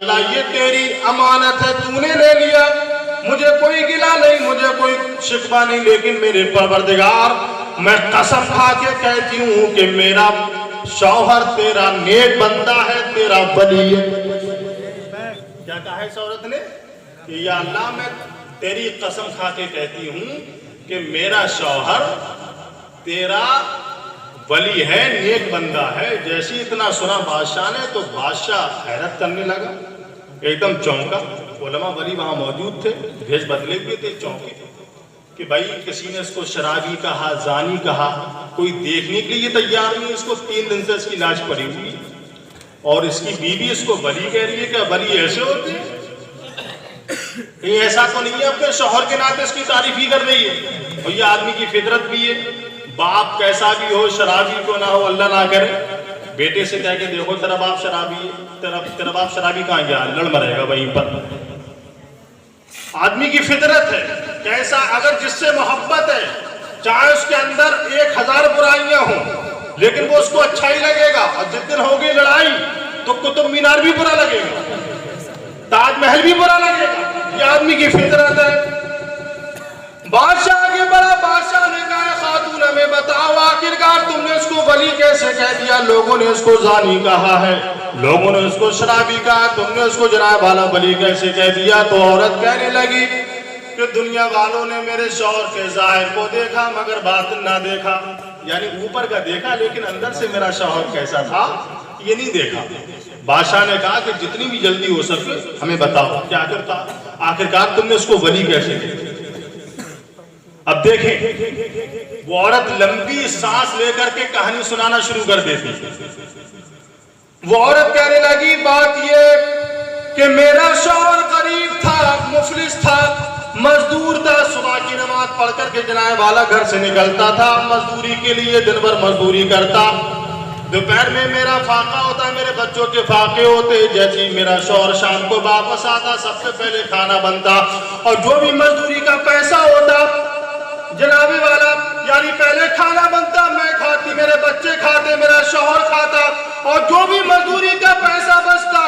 अल्लाह ये तेरी अमानत है, तूने ले लिया, मुझे कोई गिला नहीं, मुझे कोई शिकवा नहीं, लेकिन मेरे परवरदिगार मैं कसम खा के कहती हूँ कि मेरा शौहर तेरा नेक बंदा है, तेरा वली है। क्या कहा है इस औरत ने कि या अल्लाह मैं तेरी कसम खा के कहती हूँ कि मेरा शौहर तेरा वली है, नेक बंदा है। जैसे इतना सुना बादशाह ने तो बादशाह हैरत करने लगा, एकदम चौंका। उलमा वली वहां मौजूद थे, भेष बदले हुए थे, चौंके कि भाई किसी ने इसको शराबी कहा, जानी कहा, कोई देखने के लिए तैयार नहीं। इसको 3 दिन से इसकी लाश पड़ी हुई और इसकी बीवी इसको वली कह रही है। क्या वली ऐसे होते हैं? कहीं ऐसा तो नहीं है अपने शौहर के नाते इसकी तारीफ ही कर रही है? और ये आदमी की फितरत भी है, बाप कैसा भी हो, शराबी को ना हो, अल्लाह ना करे, बेटे से कह के देखो तेरा बाप शराबी है, तेरा बाप शराबी कहाँ गया, लड़ मरेगा वहीं पर। आदमी की फितरत है कैसा, अगर जिससे मोहब्बत है, चाहे उसके अंदर 1000 बुराइयां हो, लेकिन वो उसको अच्छा ही लगेगा। और जिस दिन होगी लड़ाई तो कुतुब मीनार भी बुरा लगेगा, ताजमहल भी बुरा लगेगा। ये आदमी की फितरत है। बादशाह आगे बढ़ा, बादशाह ने कहा खातून हमें बताओ आखिरकार तुमने इसको वली कैसे कह दिया? लोगों ने इसको जानी कहा है, लोगों ने इसको शराबी कहा, तुमने इसको जनाब वाला वली कैसे कह दिया? तो औरत कहने लगी कि दुनिया वालों ने मेरे शौहर के जाहिर को देखा मगर बातिन ना देखा, यानी ऊपर का देखा लेकिन अंदर से मेरा शौहर कैसा था ये नहीं देखा। बादशाह ने कहा कि जितनी भी जल्दी हो सके हमें बताओ क्या आखिरकार तुमने उसको वली कैसे किया? अब देखें वो औरत लंबी सांस लेकर के कहानी सुनाना शुरू कर देती। वो औरत कहने लगी बात ये कि मेरा शौहर गरीब था, मुफलिस था, मजदूर था, सुबह की नमाज पढ़ करके जनाए वाला घर से निकलता था मजदूरी के लिए, दिन भर मजदूरी करता, दोपहर में मेरा फाका होता, मेरे बच्चों के फाके होते, जैसे मेरा शौहर शाम को वापस आता सबसे पहले खाना बनता और जो भी मजदूरी का पैसा होता जनाबे वाला, यानी पहले खाना बनता, मैं खाती, मेरे बच्चे खाते, मेरा शौहर खाता, और जो भी मजदूरी का पैसा बचता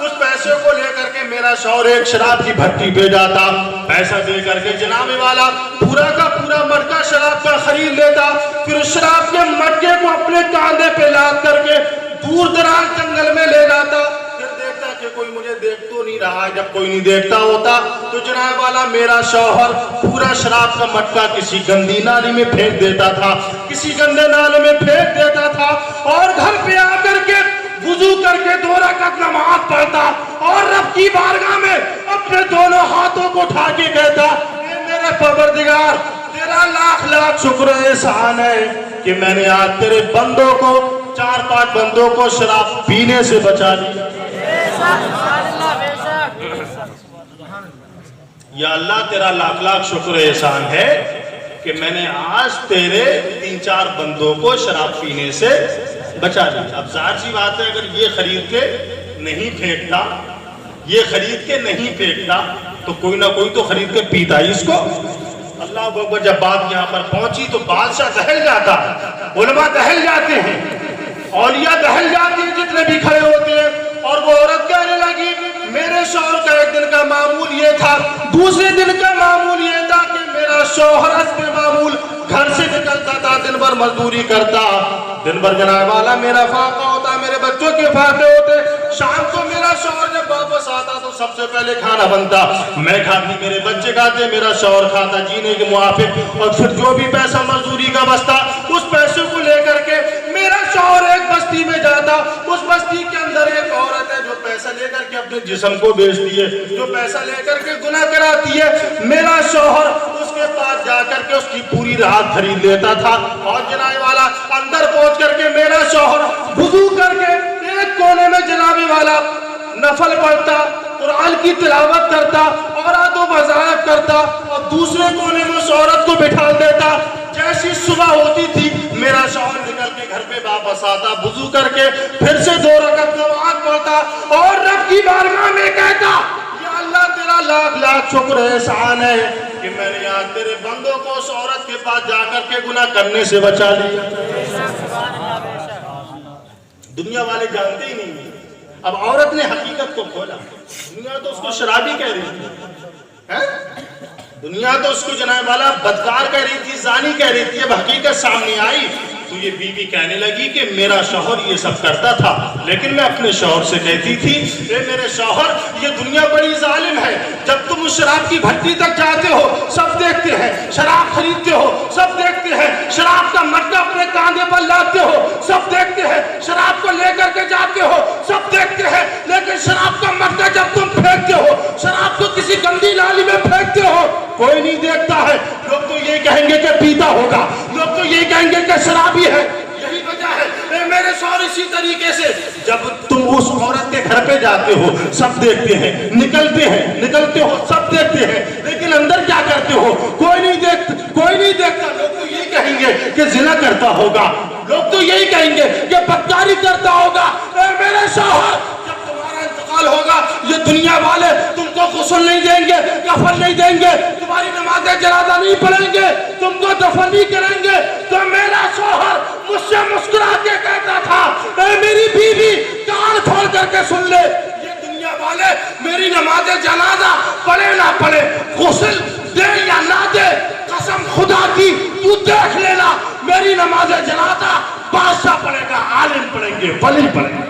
उस पैसे को लेकर के मेरा शौहर एक शराब की भट्टी पे जाता, पैसा दे करके जनाबे वाला पूरा का पूरा मटका शराब का खरीद लेता, फिर उस शराब के मटके को अपने कांधे पे लाद करके दूर दराज जंगल में ले जाता। फिर देखता कि कोई मुझे देख तो नहीं रहा, जब कोई नहीं देखता होता तो जनाब वाला मेरा शौहर पूरा शराब का मटका किसी गंदी नाली में फेंक देता था, किसी गंदे नाले में फेंक देता था, और घर पे आकर के वुजू करके 2 रकात नमाज पढ़ता और रब की बारगाह में अपने दोनों हाथों को उठा के कहता मेरे परवरदिगार तेरा लाख लाख शुक्र एहसान है कि मैंने आज तेरे बंदों को 4-5 बंदों को शराब पीने से बचा लिया। या अल्लाह तेरा लाख लाख शुक्र एहसान है कि मैंने आज तेरे 3-4 बंदों को शराब पीने से बचा लिया। अब जाहिर सी बात है अगर ये खरीद के नहीं फेंकता, ये खरीद के नहीं फेंकता तो कोई ना कोई तो खरीद के पीता ही इसको। अल्लाह अकबर। जब बात यहाँ पर पहुंची तो बादशाह दहल जाता है, उलमा दहल जाते हैं, औलिया दहल जाती है जितने भी खड़े होते हैं। और वो औरत कहने लगी मेरे शौहर का एक दिन का मामूल ये था, दूसरे दिन का मामूल ये था कि मेरा शौहर हस्बे मामूल घर से निकलता था, दिन भर मजदूरी करता, दिन भर जनाब वाला मेरा फाका होता, मेरे बच्चों के फाके होते, शाम को मेरा शौहर जब वापस आता तो सबसे पहले खाना बनता, मैं खाती, मेरे बच्चे खाते, मेरा शौहर खाता जीने के मुआफिक, और फिर जो भी पैसा मजदूरी का बचता उस पैसे को लेकर के मेरा शौहर एक बस्ती में जाता, उस बस्ती के अंदर एक औरत है जो पैसा लेकर के अपने जिस्म को बेचती है, जो पैसा लेकर के गुनाह कराती है, मेरा शौहर उसके पास जाकर के उसकी पूरी रात खरीद लेता था। और जनाबे वाला अंदर पहुंच करके मेरा शौहर वुजू करके एक कोने में जनाबे वाला नफल पढ़ता, कुरान की तिलावत करता और आदो वज़ाइफ करता, और दूसरे कोने में उस औरत को बिठा देता। जैसी सुबह होती थी मेरा शौहर निकल के घर पे वापस आता, वुजू करके फिर से 2 रकात नमाज पढ़ता और रब की बारगाह में कहता या अल्लाह तेरा लाख लाख शुक्र एहसान है कि मैंने आज तेरे बंदों को उस औरत के पास जाकर के गुनाह करने से बचा लिया। दुनिया वाले जानते ही नहीं अब औरत ने हकीकत को खोला। दुनिया तो उसको शराबी कह रही थी, है? दुनिया तो उसको जनाब वाला बदकार कह रही थी, जानी कह रही थी। अब हकीकत सामने आई तो ये बीवी कहने लगी कि मेरा शौहर ये सब करता था, लेकिन मैं अपने शौहर से कहती थी, ए मेरे शौहर, ये दुनिया बड़ी जालिम है। जब तुम उस शराब की भट्टी तक जाते हो सब देखते हैं, शराब खरीदते हो सब देखते हैं, शराब का मटका अपने कांधे पर लाते हो सब देखते हैं, शराब को लेकर के जाते हो सब देखते हैं, लेकिन शराब का मटका जब तुम फेंकते हो, शराब को किसी गंदी नाली में फेंकते हो, कोई नहीं देखता है। लोग तो ये कहेंगे कि पीता होगा, लोग तो ये कहेंगे कि शराबी है। यही वजह है मेरे शौहर। इसी तरीके से जब तुम उस औरत के घर पे जाते हो सब देखते हैं, निकलते हो सब देखते हैं, लेकिन अंदर क्या करते हो कोई नहीं देखता। लोग तो यही कहेंगे कि जिना करता होगा, लोग तो यही कहेंगे कि बदकारी करता होगा। मेरे शौहर, जब तुम्हारा इंतकाल होगा ये दुनिया वाले तुमको गुस्ल नहीं देंगे, कफन नहीं देंगे, तुम्हारी नमाज़े जनाजा नहीं पढ़ेंगे, तुमको दफन नहीं करेंगे। तो मेरा शौहर मुझसे मुस्कुरा के कहता था, मेरी बीवी कान खोल करके सुन ले, ये दुनिया वाले मेरी नमाज़े जनाजा पढ़े ना पढ़े, गुस्ल दे या ना दे, कसम खुदा की तू देख लेना, मेरी नमाज़े जनाजा बादशाह पढ़ेगा, आलिम पढ़ेंगे, वली पढ़ेंगे।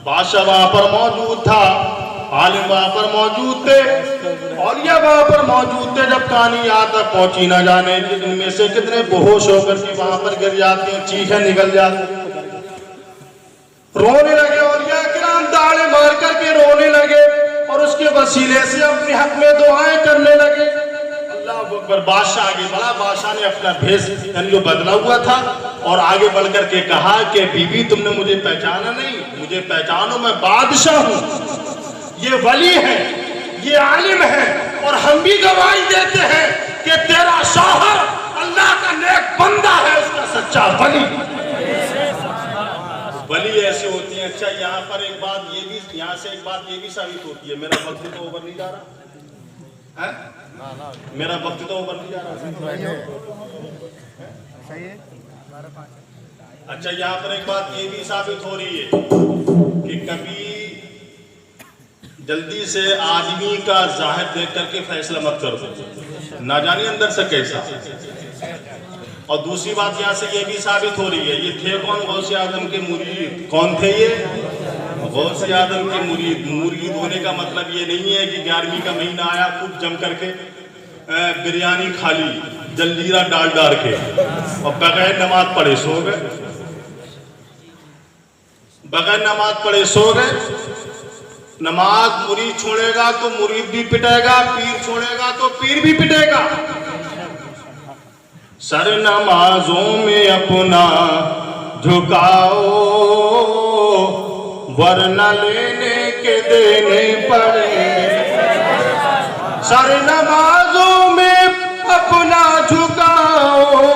बादशाह वहां पर मौजूद था, आलिम वहां पर मौजूद थे, औलिया वहां पर मौजूद थे। जब कहानी यहाँ तक पहुंची, ना जाने इनमें से कितने बेहोश होकर के वहां पर गिर जाते हैं, चीखें निकल जाती, रोने लगे। औलिया किराम दाढ़े मार करके रोने लगे और उसके वसीले से अपने हक में दुआएं करने लगे। अल्लाह अकबर। बादशाह आगे बढ़ा, बादशाह ने अपना भेष यानी जो बदला हुआ था और आगे बढ़ करके कहा कि बीबी तुमने मुझे पहचाना नहीं, मुझे पहचानो, मैं बादशाह हूँ, ये वली है, ये आलिम है, और हम भी गवाही देते हैं कि तेरा शौहर अल्लाह का नेक बंदा है, उसका सच्चा वली। वली ऐसे होती है। अच्छा, यहाँ पर एक बात ये भी, यहाँ से एक बात ये भी साबित होती है, मेरा वक्त तो ओवर नहीं जा रहा है, मेरा वक्त तो ओवर नहीं जा रहा। अच्छा, यहाँ पर एक बात ये भी साबित हो रही है कि कभी जल्दी से आदमी का जाहिर देख करके फैसला मत करो, ना जाने अंदर से कैसा। और दूसरी बात यहाँ से ये भी साबित हो रही है, ये थे कौन? गौसे आजम के मुरीद। कौन थे ये? गौसे आजम के मुरीद। मुरीद होने का मतलब ये नहीं है कि 11वीं का महीना आया खूब जम करके बिरयानी खा ली जलजीरा डाल के और बगैर नमाज पढ़े सो गए, बगैर नमाज पढ़े सो गए। नमाज मुरीद छोड़ेगा तो मुरीद भी पिटेगा, पीर छोड़ेगा तो पीर भी पिटेगा। सर नमाजों में अपना झुकाओ, वरना लेने के देने पड़ेंगे। सर नमाजों में अपना झुकाओ,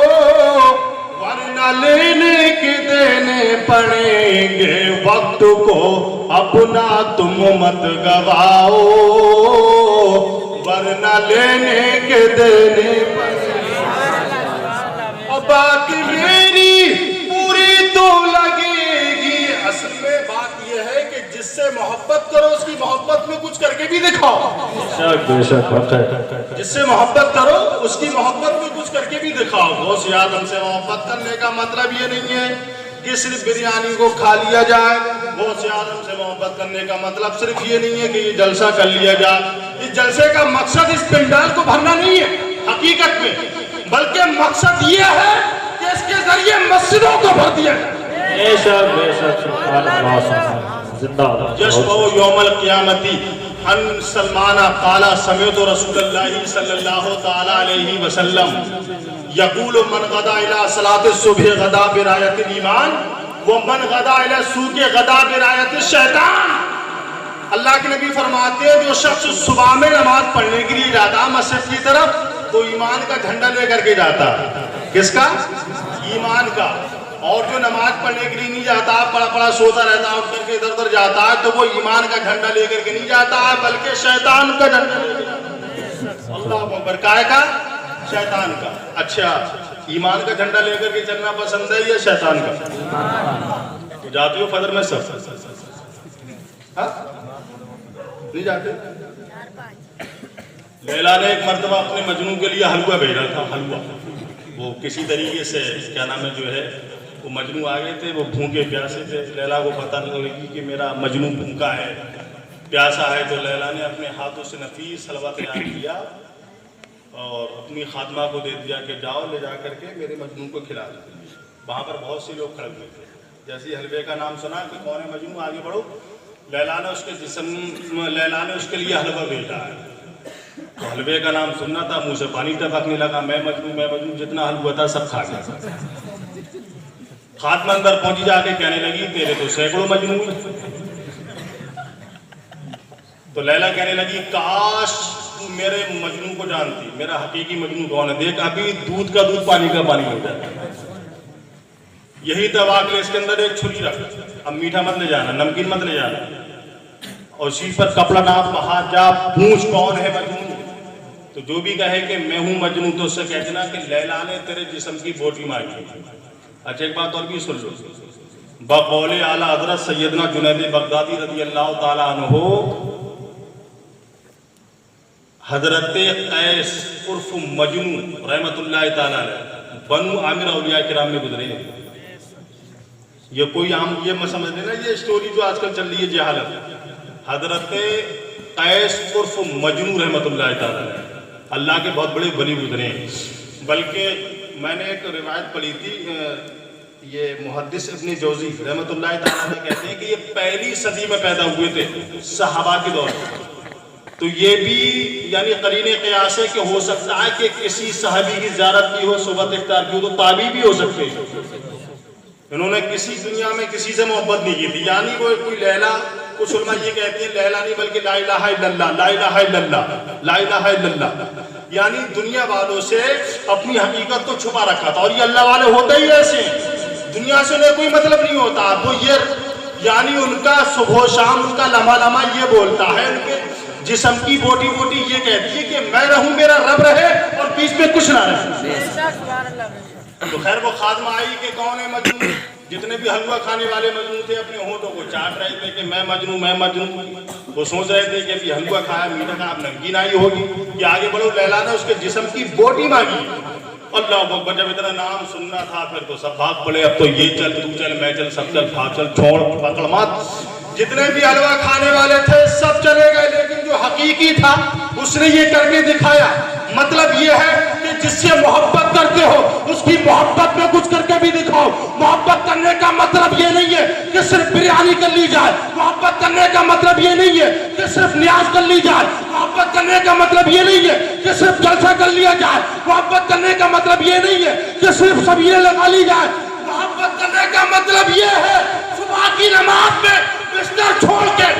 वरना लेने के देने पड़ेंगे। वक्त को अपना तुम मत गवाओ, वरना लेने के देने पड़ेंगे। और बात मेरी पूरी तो लगेगी। असल में बात यह है कि जिससे मोहब्बत करो उसकी मोहब्बत में कुछ करके भी दिखाओ। जिससे मोहब्बत करो उसकी मोहब्बत में कुछ करके भी दिखाओ। गौसे आजम से मोहब्बत करने का मतलब ये नहीं है कि सिर्फ बिरयानी को खा लिया जाए। गौसे आजम से मोहब्बत करने का मतलब सिर्फ ये नहीं है कि ये जलसा कर लिया जाए। इस जलसे का मकसद इस पंडाल को भरना नहीं है हकीकत में, बल्कि मकसद ये है कि इसके जरिए मस्जिदों को भर दिया जाए। जश्न यौमल क़ियामती अन सलमाना काला समेत रसूलुल्लाह सल्लल्लाहु तआला अलैहि वसल्लम यक़ूलु मन गदा इला सलाति सुबह गदा बिरायतिल ईमान व मन गदा इला सूक़ि गदा बिरायतिश शैतान। अल्लाह के नबी फरमाते हैं जो शख्स सुबह में नमाज पढ़ने के लिए जाता मस्जिद की तरफ तो ईमान का झंडा लेकर के जाता। किसका? ईमान का। और जो नमाज पढ़ने के लिए नहीं जाता, पड़ा पड़ा सोता रहता, उठ करके इधर उधर जाता है, तो वो ईमान का झंडा लेकर के नहीं जाता है, बल्कि शैतान का झंडा लेकर जाता है। अल्लाह अकबर। काय का? शैतान का। अच्छा, ईमान का झंडा लेकर के चलना पसंद है या शैतान का? तो जाते हो फजर में सब? हाँ? नहीं जाते? लैला ने एक मर्तबा अपने मजनू के लिए हलवा भेजा था। हलवा वो किसी तरीके से क्या नाम है जो है वो मजनू आ गए थे, वो भूखे प्यासे थे। लैला को पता लगी कि मेरा मजनू भूखा है, प्यासा है, तो लैला ने अपने हाथों से नफीस हलवा तैयार किया और अपनी खात्मा को दे दिया कि जाओ ले जा करके मेरे मजनू को खिला दो। वहाँ पर बहुत से लोग खड़े हुए थे। जैसे ही हलवे का नाम सुना कि कौन है मजनू, आगे बढ़ो, लैला ने उसके लिए हलवा भेजा है। तो हलवे का नाम सुनना था, मुंह से पानी टपकने लगा। मैं मजनू, जितना हलवा था सब खा गया। खात्मा अंदर पहुंची जाके कहने लगी तेरे तो सैकड़ों मजनू। तो लैला कहने लगी काश तू मेरे मजनू को जानती, मेरा हकीकी मजनू कौन है। देख अभी दूध का दूध पानी का पानी हो जाता है। यही दवा के इसके अंदर एक छुरी रख, अब मीठा मत ले जाना, नमकीन मत ले जाना, और सीट पर कपड़ा नाप, बाहर जा, पूछ कौन है मजनू। तो जो भी कहे कि मैं हूं मजनू तो उससे कह देना कि लैला ने तेरे जिस्म की बोटी मांगी। अच्छा एक बात और भी सुन लो, बकौले आला हजरत सैयदना जुनैद बगदादी रज़ी अल्लाह ताला अन्हु हजरत कैस उर्फ मजनू रहमतुल्लाह ताला बनु आमिर औलिया किराम में गुजरे। ये कोई आम ये मत समझ लेना, ये स्टोरी जो आजकल चल रही है जहालत। हजरत कैस उर्फ मजनू रहमतुल्लाह ताला अल्लाह के बहुत बड़े वली गुजरे। बल्कि मैंने एक रिवायत पढ़ी थी, ये मुहद्दिस इब्न जौज़ी रहमतुल्लाह ताला कहते हैं कि ये पहली सदी में पैदा हुए थे सहाबा के दौर में। तो ये भी यानी करीने क़यास है कि हो सकता है कि किसी सहाबी की ज़ियारत की हो, सुबत इफ्तार की हो, तो ताबी भी हो सकते हैं। इन्होंने किसी दुनिया में किसी से मोहब्बत नहीं की थी। यानी वो कोई लैला, कुछ उलमा ये कहते हैं लैला नहीं बल्कि ला इलाहा इल्लल्लाह, ला इलाहा इल्लल्लाह, ला इलाहा इल्लल्लाह, यानी दुनिया वालों से अपनी हकीकत को छुपा रखा था। और ये अल्लाह वाले होते ही ऐसे, दुनिया से उन्हें कोई मतलब नहीं होता। वो ये यानी उनका सुबह शाम उनका लम्हा लम्हा ये बोलता है, उनके जिस्म की बोटी बोटी ये कहती है कि मैं रहूं, मेरा रब रहे और बीच में कुछ ना रहे। तो खैर वो खात्मा आई कि कौन है मजनू। जितने भी हलवा खाने वाले मजनू थे अपने होठों को चाट रहे थे कि मैं मजनू, मैं मजनू। वो सोच रहे थे कि अभी हलवा खाया, मीठा खाया, अब नमकीन आई होगी कि आगे बढ़ो। लैला ने उसके जिस्म की बोटी मांगी। अल्लाह अकबर, जब इतना नाम सुनना था फिर तो सब भाग पड़े। अब तो ये चल, तू चल, मैं चल, सब चल, भाग चल, छोड़ पकड़ मत। जितने भी हलवा खाने वाले थे सब चले गए, लेकिन जो हकीकी था उसने ये करके दिखाया। मतलब ये है कि जिससे मोहब्बत करते हो उसकी मोहब्बत में कुछ करके भी दिखाओ। मोहब्बत करने का मतलब ये नहीं है कि सिर्फ बिरयानी कर ली जाए। मोहब्बत करने का मतलब ये नहीं है कि सिर्फ न्याज कर ली जाए। मोहब्बत करने का मतलब ये नहीं है कि सिर्फ जलसा कर लिया जाए। मोहब्बत करने का मतलब ये नहीं है कि सिर्फ सबीरे लगा ली जाए। मोहब्बत करने का मतलब ये है सुबह की नमाज में बिस्तर छोड़ के